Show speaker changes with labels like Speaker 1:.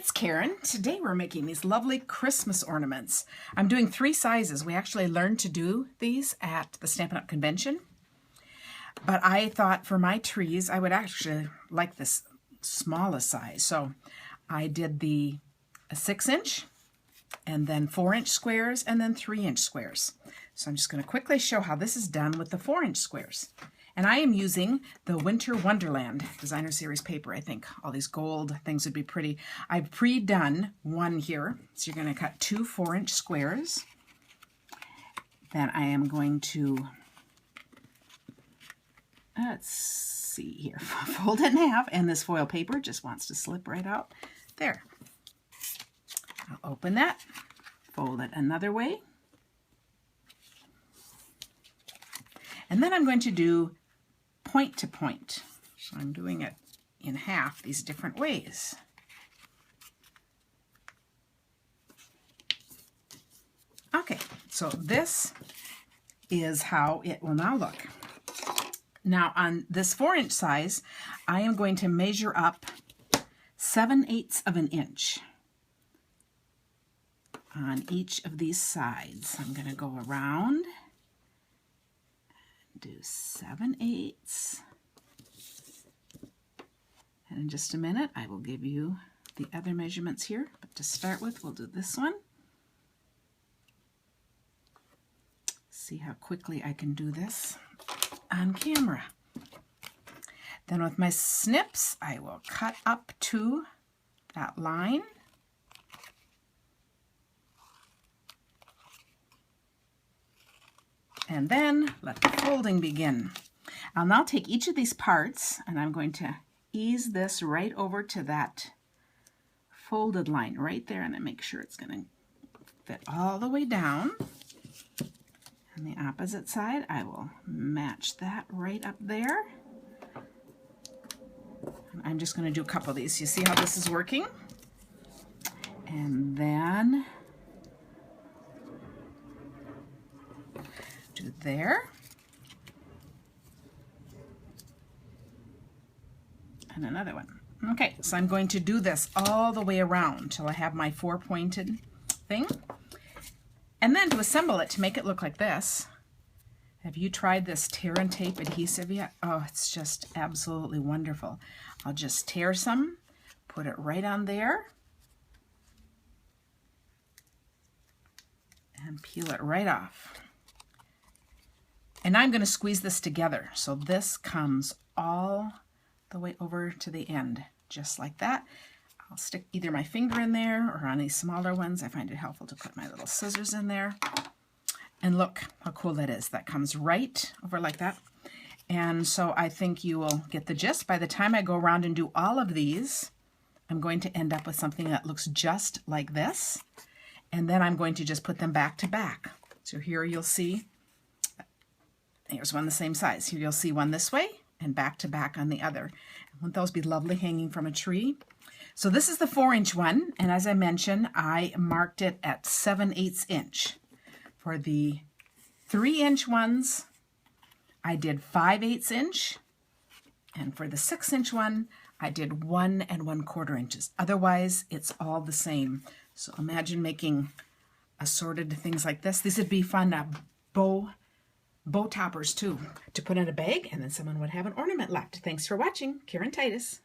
Speaker 1: it's Karen. Today we're making these lovely Christmas ornaments. I'm doing 3 sizes. We actually learned to do these at the Stampin' Up! Convention. But I thought for my trees, I would actually like this smallest size. So I did a 6-inch, and then 4-inch squares, and then 3-inch squares. So I'm just going to quickly show how this is done with the 4-inch squares. And I am using the Winter Wonderland Designer Series paper. I think all these gold things would be pretty. I've pre-done one here. So you're going to cut 2 4-inch squares. Then I am going to, let's see here, fold it in half. And this foil paper just wants to slip right out. There. I'll open that, fold it another way. And then I'm going to do point to point. So I'm doing it in half these different ways. Okay, so this is how it will now look. Now on this 4-inch size, I am going to measure up 7/8 of an inch on each of these sides. I'm going to go around and do 7/8. And in just a minute, I will give you the other measurements here. But to start with, we'll do this one. See how quickly I can do this on camera. Then with my snips, I will cut up to that line. And then let the folding begin. I'll now take each of these parts and I'm going to ease this right over to that folded line right there, and then make sure it's going to fit all the way down. On the opposite side, I will match that right up there. I'm just going to do a couple of these. You see how this is working? And then do there. And another one. Okay, so I'm going to do this all the way around till I have my 4-pointed thing. And then to assemble it, to make it look like this, have you tried this tear and tape adhesive yet? Oh, it's just absolutely wonderful. I'll just tear some, put it right on there, and peel it right off. And I'm going to squeeze this together so this comes all the way over to the end, just like that. I'll stick either my finger in there, or on these smaller ones, I find it helpful to put my little scissors in there. And look how cool that is. That comes right over like that. And so I think you will get the gist. By the time I go around and do all of these, I'm going to end up with something that looks just like this. And then I'm going to just put them back to back. So here you'll see, here's one the same size. Here you'll see one this way and back to back on the other. Wouldn't those be lovely hanging from a tree? So this is the 4-inch one, and as I mentioned, I marked it at 7/8 inch. For the 3-inch ones, I did 5/8 inch, and for the 6-inch one, I did 1 1/4 inches. Otherwise, it's all the same. So imagine making assorted things like this. These would be fun bow toppers too, to put in a bag, and then someone would have an ornament left. Thanks for watching. Karen Titus.